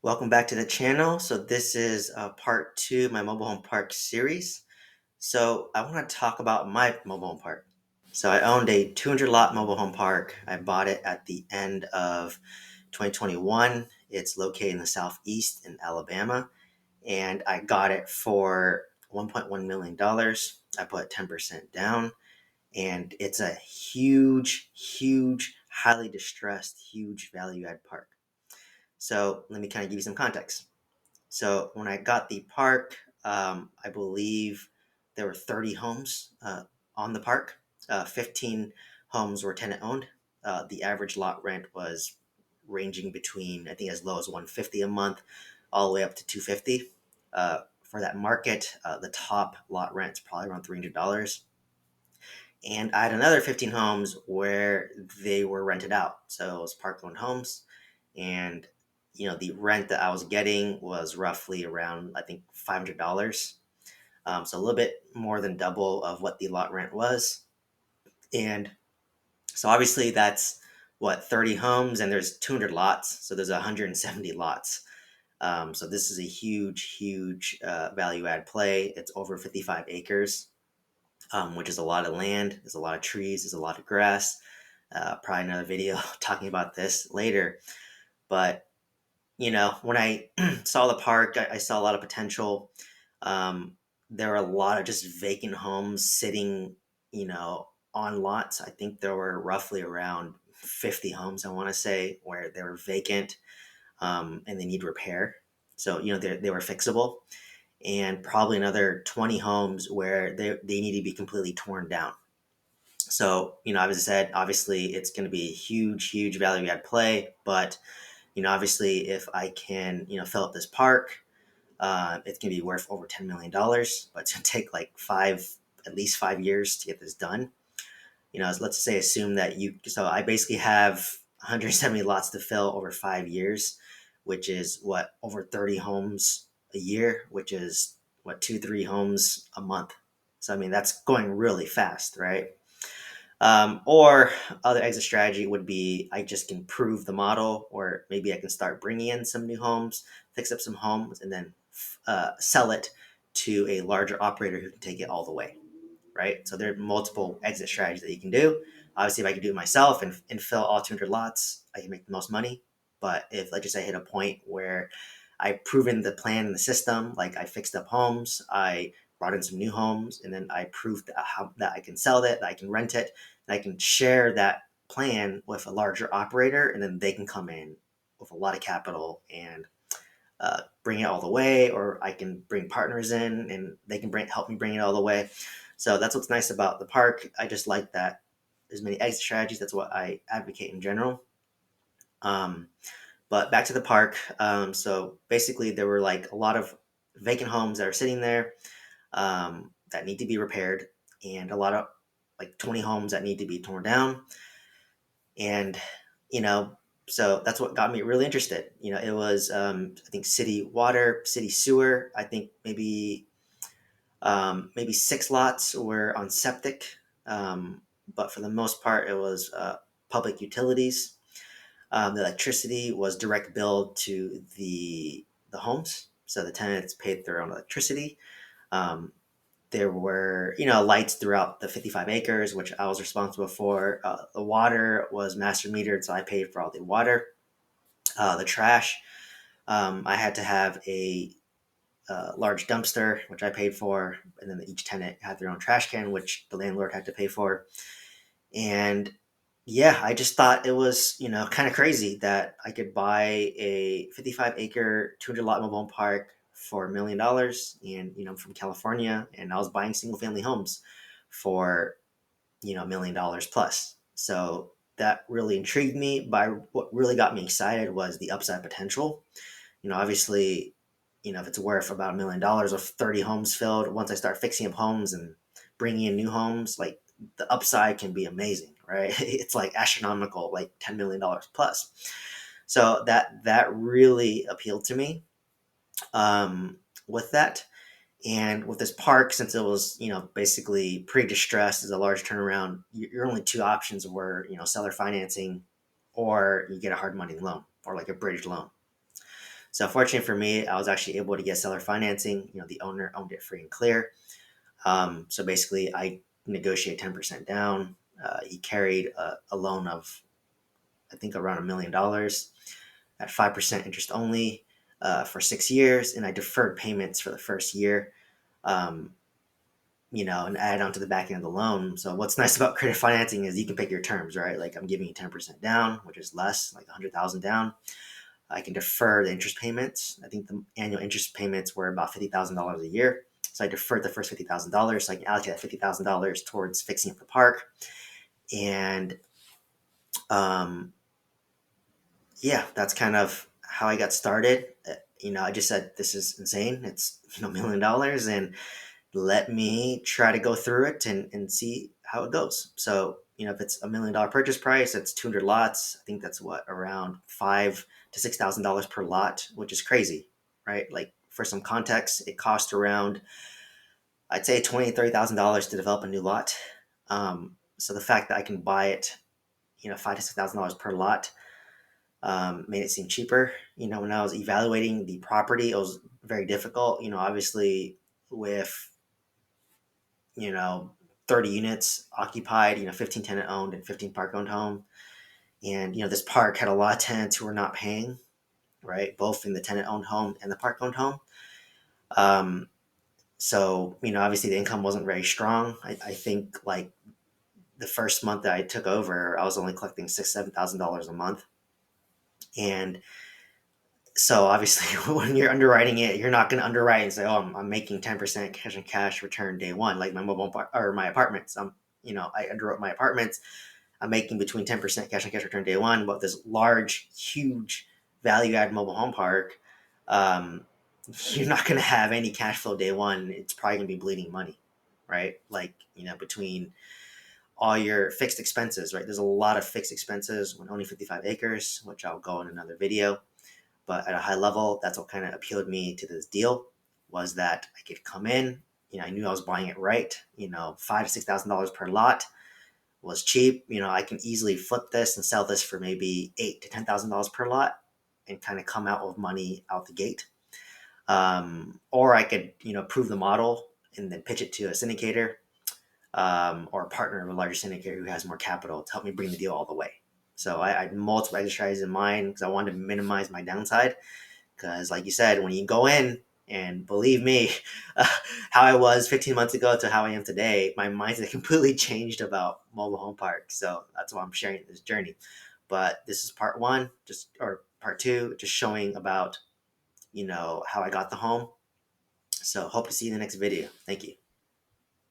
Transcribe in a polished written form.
Welcome back to the channel. So this is part two of my mobile home park series. So I want to talk about my mobile home park. So I owned a 200 lot mobile home park. I bought it at the end of 2021. It's located in the southeast in Alabama, and I got it for $1.1 million. I put 10% down, and it's a huge, highly distressed, huge value add park. So let me kind of give you some context. So when I got the park, I believe there were 30 homes on the park. 15 homes were tenant owned. The average lot rent was ranging between, I think, as low as 150 a month, all the way up to 250. For that market, the top lot rent is probably around $300. And I had another 15 homes where they were rented out. So it was park owned homes. And, the rent that I was getting was roughly around, I think, $500. So a little bit more than double of what the lot rent was. And so obviously that's what, 30 homes, and there's 200 lots. So there's 170 lots. So this is a huge value add play. It's over 55 acres, which is a lot of land. There's a lot of trees. There's a lot of grass. Probably another video talking about this later. But when I saw the park, I saw a lot of potential. There were a lot of just vacant homes sitting, on lots. I think there were roughly around 50 homes, I want to say, where they were vacant, and they need repair. So, they were fixable. And probably another 20 homes where they need to be completely torn down. So, as I said, obviously it's going to be a huge value add play. But, obviously if I can, fill up this park, it's going to be worth over $10 million, but it's going to take at least 5 years to get this done. Let's say, assume that so I basically have 170 lots to fill over 5 years, which is what, over 30 homes a year, which is what, 3 homes a month. So, I mean, that's going really fast, right? Or other exit strategy would be I just can prove the model, or maybe I can start bringing in some new homes, fix up some homes, and then sell it to a larger operator who can take it all the way, right? So there are multiple exit strategies that you can do. Obviously, if I can do it myself and fill all 200 lots, I can make the most money. But if, let's just say, I hit a point where I've proven the plan and the system, like I fixed up homes, I brought in some new homes, and then I proved that I can sell it, that I can rent it, and I can share that plan with a larger operator, and then they can come in with a lot of capital and bring it all the way, or I can bring partners in and they can help me bring it all the way. So that's what's nice about the park. I just like that there's many exit strategies. That's what I advocate in general. Um, but back to the park. So basically, there were like a lot of vacant homes that are sitting there, that need to be repaired, and a lot of, like, 20 homes that need to be torn down. And, you know, so that's what got me really interested. It was, I think, city water, city sewer. I think maybe 6 lots were on septic, but for the most part, it was public utilities. The electricity was direct billed to the homes, so the tenants paid their own electricity. Um, there were, lights throughout the 55 acres, which I was responsible for. The water was master metered, so I paid for all the water. The trash, I had to have a large dumpster, which I paid for, and then each tenant had their own trash can, which the landlord had to pay for. And yeah, I just thought it was, kind of crazy that I could buy a 55-acre, 200 lot mobile home park for $1 million. And, I'm from California, and I was buying single family homes for, $1 million plus. So that really intrigued me. But what really got me excited was the upside potential. Obviously, if it's worth about $1 million of 30 homes filled, once I start fixing up homes and bringing in new homes, like, the upside can be amazing, right? It's like astronomical, like $10 million plus. So that really appealed to me, with that. And with this park, since it was, basically pretty distressed, as a large turnaround, your only two options were, seller financing, or you get a hard money loan, or like a bridge loan. So fortunately for me, I was actually able to get seller financing. The owner owned it free and clear. So basically, I negotiated 10% down. He carried a loan of, I think, around $1 million at 5% interest only for 6 years, and I deferred payments for the first year. Um, and add on to the back end of the loan. So what's nice about credit financing is you can pick your terms, right? Like I'm giving you 10% down, which is less, like 100,000 down. I can defer the interest payments. I think the annual interest payments were about $50,000 a year. So I deferred the first $50,000. So I can allocate that $50,000 towards fixing up the park. And um, yeah, that's kind of how I got started. I just said, this is insane. It's $1 million, and let me try to go through it and see how it goes. So, if it's $1 million purchase price, that's 200 lots. I think that's what, around $5,000 to $6,000 per lot, which is crazy, right? Like for some context, it cost around, I'd say $20,000 to $30,000 to develop a new lot. So the fact that I can buy it, $5,000 to $6,000 per lot, made it seem cheaper. When I was evaluating the property, it was very difficult. Obviously with you know, 30 units occupied, 15 tenant owned and 15 park owned home. And, this park had a lot of tenants who were not paying, right? Both in the tenant owned home and the park owned home. Um, so, obviously the income wasn't very strong. I think like the first month that I took over, I was only collecting $7,000 a month. And so obviously when you're underwriting it, you're not going to underwrite and say, oh, I'm making 10% cash on cash return day one, like my mobile or my apartments. I underwrote my apartments. I'm making between 10% cash on cash return day one, but this large, huge value add mobile home park, um, you're not going to have any cash flow day one. It's probably going to be bleeding money, right? Like, between all your fixed expenses, right? There's a lot of fixed expenses when owning 55 acres, which I'll go in another video. But at a high level, that's what kind of appealed me to this deal, was that I could come in. I knew I was buying it right. $5,000 to $6,000 per lot was cheap. I can easily flip this and sell this for maybe $8,000 to $10,000 per lot, and kind of come out with money out the gate. Or I could, prove the model and then pitch it to a syndicator, or a partner of a larger syndicator who has more capital to help me bring the deal all the way. So I had multiple exit strategies in mind because I wanted to minimize my downside. Because, like you said, when you go in, and believe me, uh, how I was 15 months ago to how I am today, my mindset completely changed about mobile home parks. So that's why I'm sharing this journey. But this is part one, or part two, just showing about, how I got the home. So hope to see you in the next video. Thank you.